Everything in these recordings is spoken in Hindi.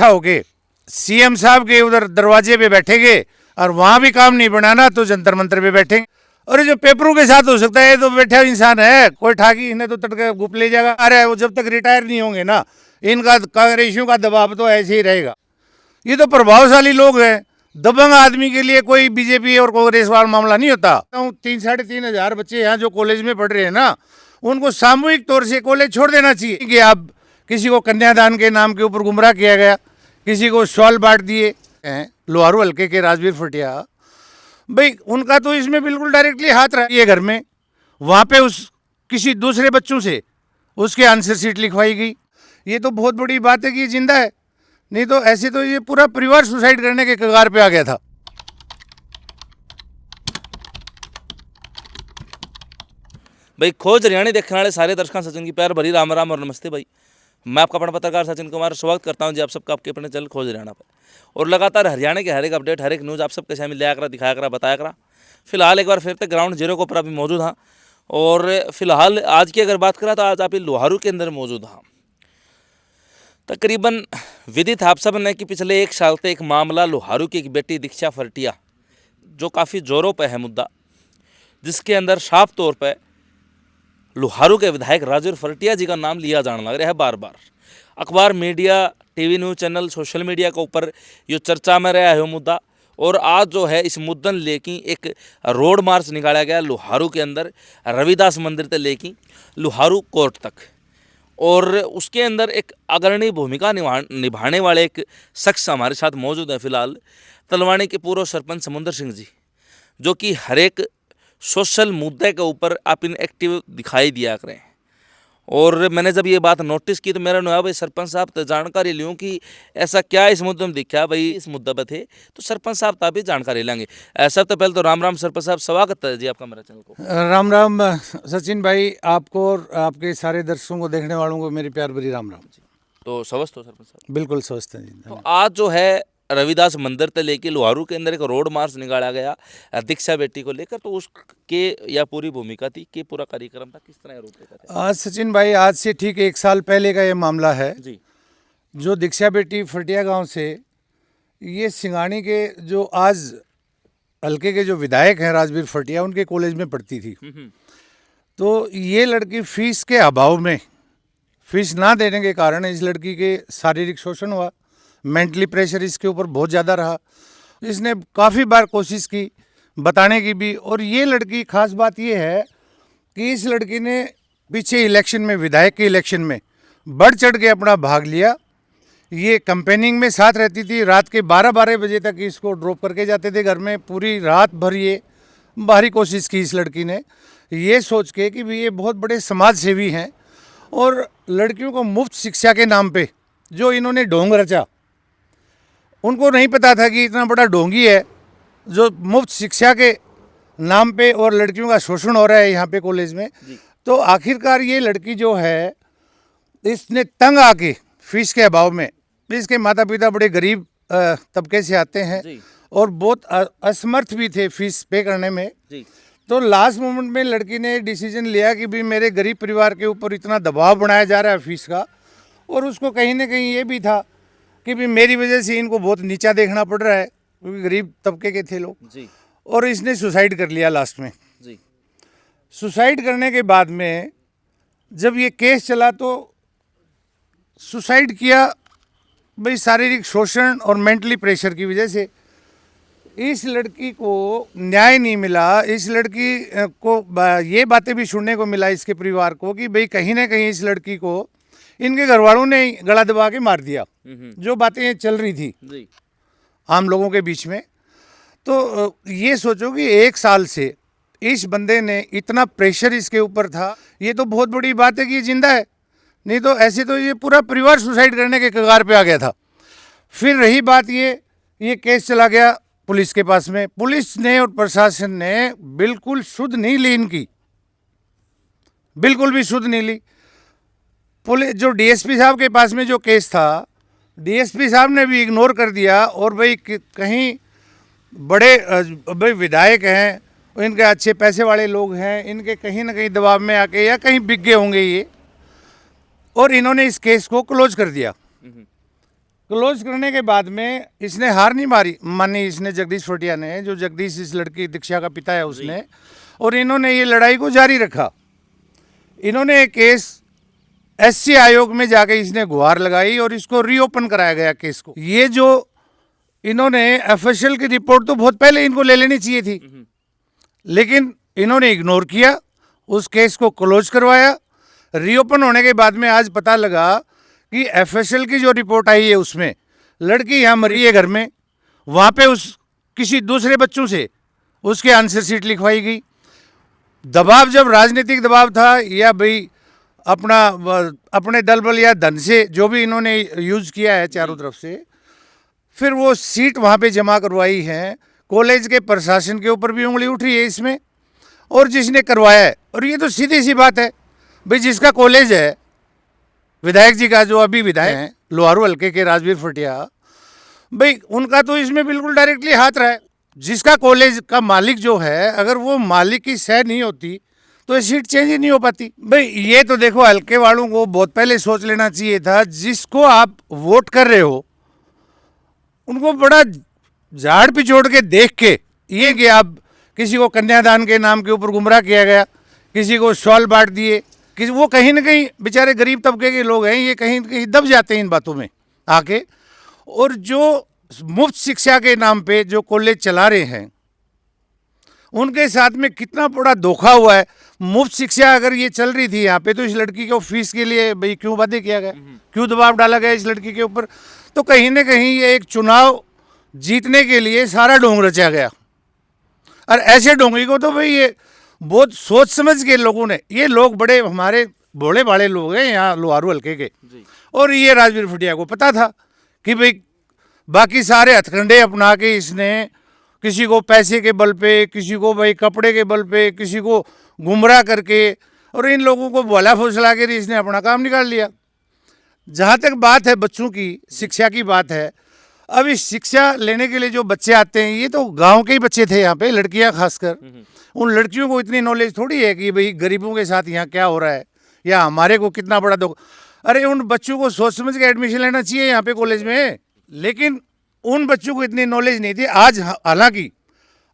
होके सीएम साहब के उधर दरवाजे पे बैठेंगे और वहां भी काम नहीं बनाना तो जंतर मंतर पे बैठेंगे। और ये जो पेपरों के साथ हो सकता है, ये तो बैठा इंसान है, कोई ठाकी इन्हें तो तड़के गुप ले जाएगा। अरे वो जब तक रिटायर नहीं होंगे ना, इनका कांग्रेसियों का दबाव तो ऐसे ही रहेगा। ये तो प्रभावशाली लोग हैं। दबंग आदमी के लिए कोई बीजेपी और कांग्रेस वाला मामला नहीं होता। 3,500 बच्चे यहाँ जो कॉलेज में पढ़ रहे हैं ना, उनको सामूहिक तौर से कॉलेज छोड़ देना चाहिए। कि अब किसी को कन्यादान के नाम के ऊपर गुमराह किया गया, किसी को शॉल बांट दिए हैं। लोहारू हल्के के राजवीर फटिया भाई, उनका तो इसमें बिल्कुल डायरेक्टली हाथ रहा है। घर में वहाँ पे उस किसी दूसरे बच्चों से उसके आंसर शीट लिखवाई गई। ये तो बहुत बड़ी बात है कि ये जिंदा है, नहीं तो ऐसे तो ये पूरा परिवार सुसाइड करने के कगार पे आ गया था। भाई खोज हरियाणा देखने वाले सारे दर्शकों सचिन की प्यार भरी राम राम और नमस्ते भाई। मैं आपका अपना पत्रकार सचिन कुमार स्वागत करता हूं जी आप सबका आपके अपने चैनल खोज हरियाणा पर। और लगातार हरियाणा के हर एक अपडेट, हर एक न्यूज़ आप सबके सामने लिया करा, दिखाया करा, बताया करा। फिलहाल एक बार फिर से ग्राउंड जीरो के ऊपर अभी मौजूद हाँ। और फिलहाल आज की अगर बात करा तो आज आप लोहारू के अंदर मौजूद हाँ। तकरीबन विदित आप सब ने कि पिछले 1 साल से एक मामला लोहारू की एक बेटी दीक्षा फरटिया, जो काफ़ी जोरों पर है मुद्दा, जिसके अंदर साफ तौर पर लोहारू के विधायक राजवीर फरटिया जी का नाम लिया जाने लग रहा है बार बार। अखबार, media, TV news channel, social media के ऊपर ये चर्चा में रहा है मुद्दा। और आज जो है इस मुद्दन लेके एक रोड मार्च निकाला गया लोहारू के अंदर, रविदास मंदिर से लेके लोहारू कोर्ट तक। और उसके अंदर एक अग्रणी भूमिका निभाने वाले एक शख्स हमारे साथ मौजूद है फिलहाल, तलवाणी के पूर्व सरपंच समुंदर सिंह जी, जो कि हर एक सोशल मुद्दे के ऊपर आप इन एक्टिव दिखाई दिया करें। और मैंने जब ये बात नोटिस की तो मेरा नुआ भाई सरपंच साहब तो जानकारी लूँ कि ऐसा क्या इस मुद्दे में दिखा भाई, इस मुद्दे पर थे तो सरपंच साहब तब भी जानकारी लेंगे। सबसे पहले तो राम राम सरपंच साहब, स्वागत है जी आपका मेरा चैनल को। राम राम सचिन भाई, आपको और आपके सारे दर्शकों को, देखने वालों को मेरी प्यार भरी राम राम। तो स्वस्थ हो सरपंच साहब? बिल्कुल स्वस्थ हैं जी। तो आज जो है रविदास मंदिर से लेके लोहारू के अंदर एक रोड मार्च निकाला गया दीक्षा बेटी को लेकर, तो उसके या पूरी भूमिका थी कि पूरा कार्यक्रम था, किस तरह रूपरेखा था? आज सचिन भाई, आज से ठीक 1 साल पहले का ये मामला है जी। जो दीक्षा बेटी फटिया गांव से, ये सिंगानी के जो आज हल्के के जो विधायक हैं राजवीर फटिया, उनके कॉलेज में पढ़ती थी। तो ये लड़की फीस के अभाव में, फीस ना देने के कारण इस लड़की के शारीरिक शोषण हुआ, मेंटली प्रेशर इसके ऊपर बहुत ज़्यादा रहा। इसने काफ़ी बार कोशिश की बताने की भी। और ये लड़की, खास बात ये है कि इस लड़की ने पीछे इलेक्शन में, विधायक के इलेक्शन में बढ़ चढ़ के अपना भाग लिया। ये कैंपेनिंग में साथ रहती थी। रात के 12-12 बजे तक इसको ड्रॉप करके जाते थे घर में। पूरी रात भर ये बाहरी कोशिश की इस लड़की ने, ये सोच के कि भी ये बहुत बड़े समाज सेवी हैं और लड़कियों को मुफ्त शिक्षा के नाम पे जो इन्होंने ढोंग रचा, उनको नहीं पता था कि इतना बड़ा ढोंगी है जो मुफ्त शिक्षा के नाम पे और लड़कियों का शोषण हो रहा है यहाँ पे कॉलेज में। तो आखिरकार ये लड़की जो है, इसने तंग आके फीस के अभाव में, इसके माता पिता बड़े गरीब तबके से आते हैं और बहुत असमर्थ भी थे फीस पे करने में। तो लास्ट मोमेंट में लड़की ने डिसीजन लिया कि भी मेरे गरीब परिवार के ऊपर इतना दबाव बनाया जा रहा है फीस का, और उसको कहीं ना कहीं ये भी था कि भी मेरी वजह से इनको बहुत नीचा देखना पड़ रहा है, क्योंकि गरीब तबके के थे लोग जी। और इसने सुसाइड कर लिया लास्ट में जी। सुसाइड करने के बाद में जब ये केस चला तो सुसाइड किया भाई शारीरिक शोषण और मेंटली प्रेशर की वजह से। इस लड़की को न्याय नहीं मिला। इस लड़की को ये बातें भी सुनने को मिला इसके परिवार को कि भाई कहीं ना कहीं इस लड़की को इनके घर वालों ने गला दबा के मार दिया, जो बातें चल रही थी आम लोगों के बीच में। तो ये सोचो कि 1 साल से इस बंदे ने इतना प्रेशर इसके ऊपर था। ये तो बहुत बड़ी बात है कि ये जिंदा है, नहीं तो ऐसे तो ये पूरा परिवार सुसाइड करने के कगार पे आ गया था। फिर रही बात ये केस चला गया पुलिस के पास में। पुलिस ने और प्रशासन ने बिल्कुल सुध नहीं ली इनकी, बिल्कुल भी सुध नहीं ली। पुलिस जो डीएसपी साहब के पास में जो केस था, डीएसपी साहब ने भी इग्नोर कर दिया। और भाई कहीं बड़े भाई विधायक हैं, इनके अच्छे पैसे वाले लोग हैं, इनके कहीं ना कहीं दबाव में आके या कहीं बिक गए होंगे ये, और इन्होंने इस केस को क्लोज कर दिया। क्लोज करने के बाद में इसने हार नहीं मानी इसने, जगदीश फोटिया ने, जो जगदीश इस लड़की दीक्षा का पिता है उसने, और इन्होंने ये लड़ाई को जारी रखा। इन्होंने एक केस एससी आयोग में जाके इसने गुहार लगाई और इसको रीओपन कराया गया केस को। ये जो इन्होंने एफएसएल की रिपोर्ट तो बहुत पहले इनको ले लेनी चाहिए थी, लेकिन इन्होंने इग्नोर किया, उस केस को क्लोज करवाया। रीओपन होने के बाद में आज पता लगा कि एफएसएल की जो रिपोर्ट आई है उसमें लड़की यहाँ मरी है घर में, वहाँ पे उस किसी दूसरे बच्चों से उसके आंसर शीट लिखवाई गई। दबाव जब राजनीतिक दबाव था या भाई अपने दल बल या धन से जो भी इन्होंने यूज किया है चारों तरफ से, फिर वो सीट वहाँ पे जमा करवाई है। कॉलेज के प्रशासन के ऊपर भी उंगली उठ रही है इसमें, और जिसने करवाया है, और ये तो सीधी सी बात है भाई, जिसका कॉलेज है, विधायक जी का जो अभी विधायक हैं लोहारू हल्के के राजवीर फटिया, भाई उनका तो इसमें बिल्कुल डायरेक्टली हाथ रहा है। जिसका कॉलेज का मालिक जो है, अगर वो मालिक की सह नहीं होती तो ये सीट चेंज ही नहीं हो पाती। भाई ये तो देखो, हल्के वालों को बहुत पहले सोच लेना चाहिए था। जिसको आप वोट कर रहे हो उनको बड़ा झाड़ पिछोड़ के देख के, ये कि आप किसी को कन्यादान के नाम के ऊपर गुमराह किया गया, किसी को शॉल बांट दिए, किसी वो कहीं ना कहीं बेचारे गरीब तबके के लोग हैं, ये कहीं ना कहीं दब जाते हैं इन बातों में आके। और जो मुफ्त शिक्षा के नाम पे जो कॉलेज चला रहे हैं उनके साथ में कितना बड़ा धोखा हुआ है। मुफ्त शिक्षा अगर ये चल रही थी यहाँ पे, तो इस लड़की को फीस के लिए भाई क्यों वादे किया गया, क्यों दबाव डाला गया इस लड़की के ऊपर। तो कहीं ना कहीं ये एक चुनाव जीतने के लिए सारा ढोंग रचा गया। और ऐसे ढोंगी को तो भाई ये बहुत सोच समझ के लोगों ने, ये लोग बड़े हमारे भोले भाले लोग हैं यहाँ लोहारू हल्के के, और ये राजवीर फटिया को पता था कि भाई बाकी सारे हथकंडे अपना के इसने किसी को पैसे के बल पे, किसी को भाई कपड़े के बल पे, किसी को गुमराह करके, और इन लोगों को भोला फुसला के इसने अपना काम निकाल लिया। जहाँ तक बात है बच्चों की शिक्षा की बात है, अब इस शिक्षा लेने के लिए जो बच्चे आते हैं, ये तो गांव के ही बच्चे थे यहाँ पे, लड़कियां खासकर। उन लड़कियों को इतनी नॉलेज थोड़ी है कि भाई गरीबों के साथ यहाँ क्या हो रहा है या हमारे को कितना बड़ा दुख। अरे उन बच्चों को सोच समझ के एडमिशन लेना चाहिए यहाँ पे कॉलेज में, लेकिन उन बच्चों को इतनी नॉलेज नहीं थी। आज हालांकि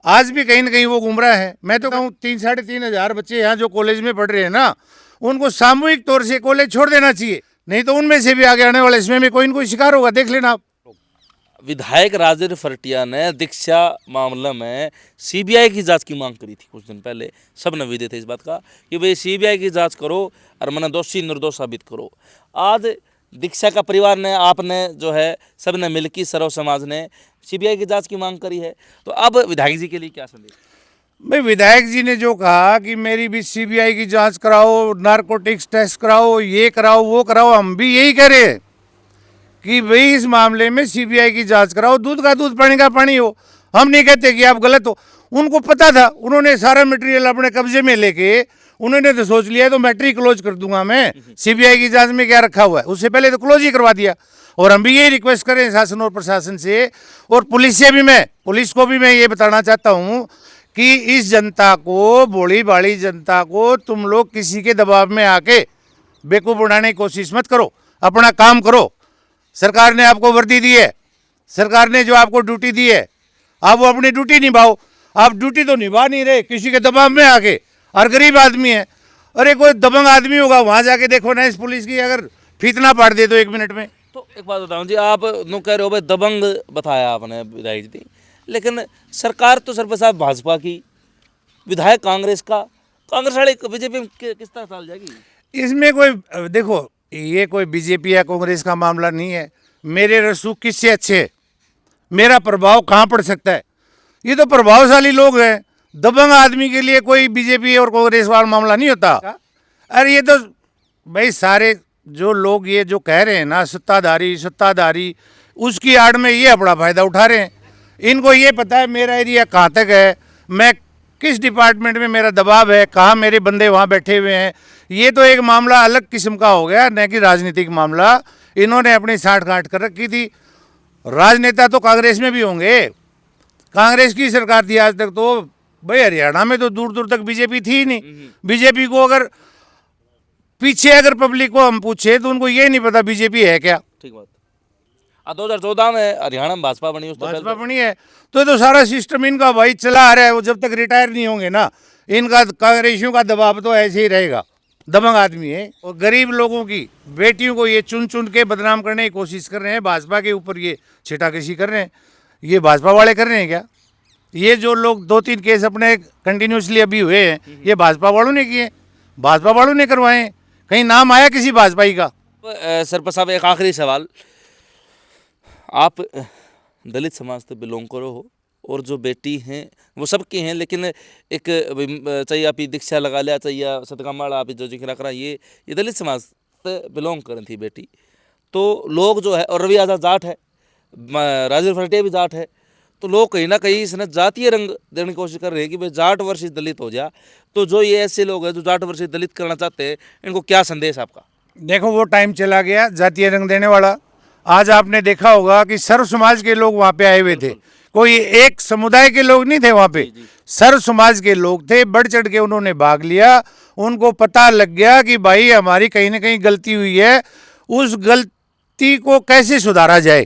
आज भी कहीं ना कहीं वो गुमराह है। मैं तो कहूँ 3-3.5 बच्चे यहाँ जो कॉलेज में पढ़ रहे हैं ना, उनको सामूहिक तौर से कॉलेज छोड़ देना चाहिए, नहीं तो उनमें से भी आगे आने वाले इसमें भी कोई ना कोई शिकार होगा, देख लेना आप। विधायक राजवीर फटिया ने दीक्षा मामले में सीबीआई की जांच की मांग करी थी कुछ दिन पहले। सब ने विदित थे इस बात का कि भाई सीबीआई की जांच करो और मैंने दोषी निर्दोष साबित करो। आज दीक्षा का परिवार ने, आपने जो है, सब ने मिलकर, सर्व समाज ने सीबीआई की जांच की मांग करी है। तो अब विधायक जी के लिए क्या संदेश? भाई विधायक जी ने जो कहा कि मेरी भी सीबीआई की जांच कराओ, नारकोटिक्स टेस्ट कराओ, ये कराओ वो कराओ, हम भी यही कह रहे हैं कि भाई इस मामले में सीबीआई की जांच कराओ, दूध का दूध पानी का पानी हो। हम नहीं कहते कि आप गलत हो। उनको पता था, उन्होंने सारा मटेरियल अपने कब्जे में लेके उन्होंने तो सोच लिया तो मैटर ही क्लोज कर दूंगा मैं, सीबीआई की जांच में क्या रखा हुआ है, उससे पहले तो क्लोज ही करवा दिया। और हम भी यही रिक्वेस्ट करें शासन और प्रशासन से, और पुलिस से भी, मैं पुलिस को भी मैं ये बताना चाहता हूँ कि इस जनता को, भोली भाली जनता को तुम लोग किसी के दबाव में आके बेवकूफ़ बनाने की कोशिश मत करो, अपना काम करो। सरकार ने आपको वर्दी दी है, सरकार ने जो आपको ड्यूटी दी है, आप वो अपनी ड्यूटी निभाओ। आप ड्यूटी तो निभा नहीं रहे, किसी के दबाव में आके, और गरीब आदमी है। अरे कोई दबंग आदमी होगा, वहाँ जाके देखो ना, इस पुलिस की अगर फीतना पाट दे तो 1 मिनट में। तो एक बात बताऊँ जी, आप नो कह रहे हो भाई दबंग बताया आपने विधायक जी, लेकिन सरकार तो सर साहब भाजपा की, विधायक कांग्रेस का, कांग्रेस वाले बीजेपी में किस तरह चल जाएगी? इसमें कोई देखो, ये कोई बीजेपी या कांग्रेस का मामला नहीं है। मेरे रसूख किससे अच्छे है, मेरा प्रभाव कहाँ पड़ सकता है? ये तो प्रभावशाली लोग हैं। दबंग आदमी के लिए कोई बीजेपी और कांग्रेस वाला मामला नहीं होता। अरे ये तो भाई सारे जो लोग ये जो कह रहे हैं ना, सत्ताधारी, उसकी आड़ में ये अपना फायदा उठा रहे हैं। इनको ये पता है मेरा एरिया कहाँ तक है, मैं किस डिपार्टमेंट में मेरा दबाव है, कहाँ मेरे बंदे वहाँ बैठे हुए हैं। ये तो एक मामला अलग किस्म का हो गया, न कि राजनीतिक मामला। इन्होंने अपनी साठ गांठ कर रखी थी। राजनेता तो कांग्रेस में भी होंगे, कांग्रेस की सरकार थी आज तक तो। भाई हरियाणा में तो दूर दूर तक बीजेपी थी ही नहीं। बीजेपी को अगर पीछे अगर पब्लिक को हम पूछे तो उनको ये नहीं पता बीजेपी है क्या। ठीक बात। 2014 में हरियाणा में भाजपा बनी, उस तो पहले भाजपा बनी है तो ये तो सारा सिस्टम इनका भाई चला आ रहा है। वो जब तक रिटायर नहीं होंगे ना, इनका कांग्रेसियों का दबाव तो ऐसे ही रहेगा। दबंग आदमी है और गरीब लोगों की बेटियों को ये चुन चुन के बदनाम करने की कोशिश कर रहे हैं। भाजपा के ऊपर ये छिटाकशी कर रहे हैं। ये भाजपा वाले कर रहे हैं क्या? ये जो लोग 2-3 केस अपने कंटिन्यूसली अभी हुए हैं, ये भाजपा वालों ने किए, भाजपा वालों ने करवाए हैं। कहीं नाम आया किसी भाजपाई का? सरपंच साहब एक आखिरी सवाल, आप दलित समाज से बिलोंग करो हो और जो बेटी हैं वो सबकी हैं, लेकिन एक चाहिए आप दीक्षा लगा लिया, चाहिए सतकामाड़ आप जो जिक्र करा, ये दलित समाज से बिलोंग कर थी बेटी, तो लोग जो है, और रवि आजाद जाट है, राजवीर फरटिया भी जाट है, तो लोग कहीं ना कहीं इसने जातीय रंग देने की कोशिश कर रहे हैं कि भाई जाट वर्सेस दलित हो जाए। तो जो ये ऐसे लोग हैं जो जाट वर्सेस दलित करना चाहते हैं, इनको क्या संदेश आपका? देखो वो टाइम चला गया जातीय रंग देने वाला। आज आपने देखा होगा कि सर्व समाज के लोग वहां पे आए हुए थे, कोई एक समुदाय के लोग नहीं थे वहां पे, सर्व समाज के लोग थे। बढ़ चढ़ के उन्होंने भाग लिया। उनको पता लग गया कि भाई हमारी कहीं ना कहीं गलती हुई है, उस गलती को कैसे सुधारा जाए।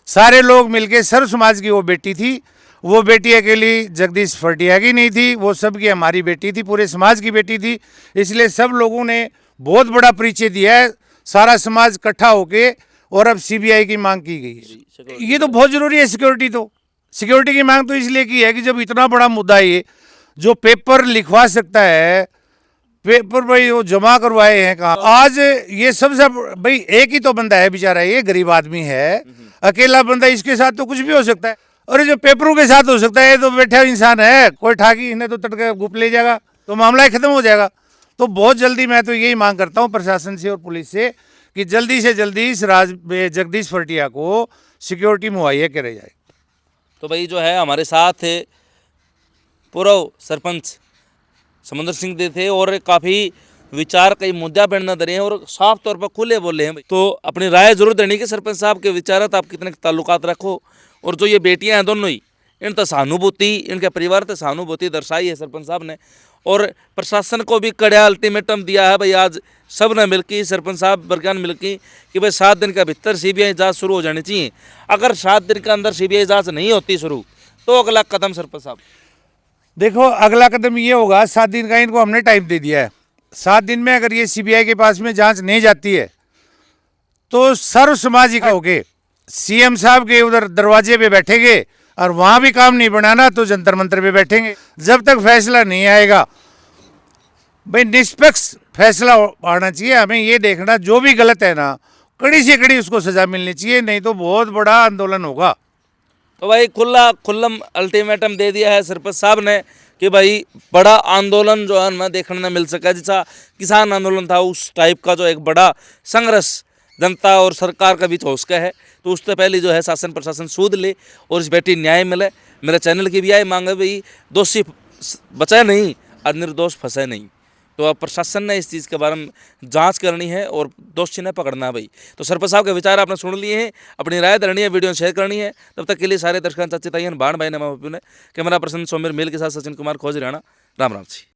सारे लोग मिलके, सर्व समाज की वो बेटी थी, वो बेटी अकेली जगदीश फरटिया की नहीं थी, वो सबकी हमारी बेटी थी, पूरे समाज की बेटी थी। इसलिए सब लोगों ने बहुत बड़ा परिचय दिया है, सारा समाज इकट्ठा होके, और अब सीबीआई की मांग की गई है। ये तो बहुत जरूरी है। सिक्योरिटी की मांग तो इसलिए की है कि जब इतना बड़ा मुद्दा है, ये जो पेपर लिखवा सकता है, पेपर भाई वो जमा करवाए हैं कहाँ? आज ये सबसे भाई एक ही तो बंदा है बेचारा, ये गरीब आदमी है, अकेला बंदा, इसके साथ तो कुछ भी हो सकता है। और जो पेपरों के साथ हो सकता है, ये तो बैठा इंसान है, कोई ठाकी इन्हें तो तड़के गुप ले जाएगा तो मामला ही खत्म हो जाएगा। तो बहुत जल्दी मैं तो यही मांग करता हूँ प्रशासन से और पुलिस से कि जल्दी से जल्दी इस जगदीश फरटिया को सिक्योरिटी मुहैया करे जाए। तो भाई जो है हमारे साथ पूर्व सरपंच समुद्र सिंह दे थे, और काफ़ी विचार कई मुद्दा पर न दे हैं और साफ तौर पर खुले बोले हैं। तो अपनी राय जरूर देनी कि सरपंच साहब के विचारत आप कितने ताल्लुकात रखो, और जो ये बेटियां हैं दोनों ही, इन तो सहानुभूति, इनके परिवार तो सहानुभूति दर्शाई है सरपंच साहब ने, और प्रशासन को भी कड़ा अल्टीमेटम दिया है भाई। आज सब ने मिलकर, सरपंच साहब बरकान मिलकर, कि भाई 7 दिन के भीतर सीबीआई जांच शुरू हो जानी चाहिए। अगर 7 दिन के अंदर सीबीआई जांच नहीं होती शुरू, तो अगला कदम सरपंच साहब? देखो अगला कदम ये होगा, 7 दिन का इनको हमने टाइम दे दिया है। 7 दिन में अगर ये सीबीआई के पास में जांच नहीं जाती है, तो सर्व समाज का होके सीएम साहब के उधर दरवाजे पे बैठेंगे, और वहां भी काम नहीं बनाना तो जंतर मंतर पे बैठेंगे। जब तक फैसला नहीं आएगा, भाई निष्पक्ष फैसला आना चाहिए। हमें ये देखना जो भी गलत है ना, कड़ी से कड़ी उसको सजा मिलनी चाहिए, नहीं तो बहुत बड़ा आंदोलन होगा। तो भाई खुल्लम अल्टीमेटम दे दिया है सरपंच साहब ने कि भाई बड़ा आंदोलन जो है ना देखने न मिल सका, जैसा किसान आंदोलन था उस टाइप का जो एक बड़ा संघर्ष जनता और सरकार का बीच हो सका है। तो उससे पहले जो है शासन प्रशासन सूद ले और इस बेटी न्याय मिले। मेरे चैनल की भी यही मांग है भाई, दोषी बचाए नहीं और निर्दोष फंसे नहीं। तो अब प्रशासन ने इस चीज़ के बारे में जांच करनी है और दोषी ने पकड़ना है भाई। तो सरपंच साहब के विचार आपने सुन लिए हैं, अपनी राय देनी है, वीडियो शेयर करनी है। तब तक के लिए सारे दर्शकों चाची ताई बाण भाई ने कैमरा पर्सन सोमेर मेल के साथ सचिन कुमार खोज हरियाणा। राम राम जी।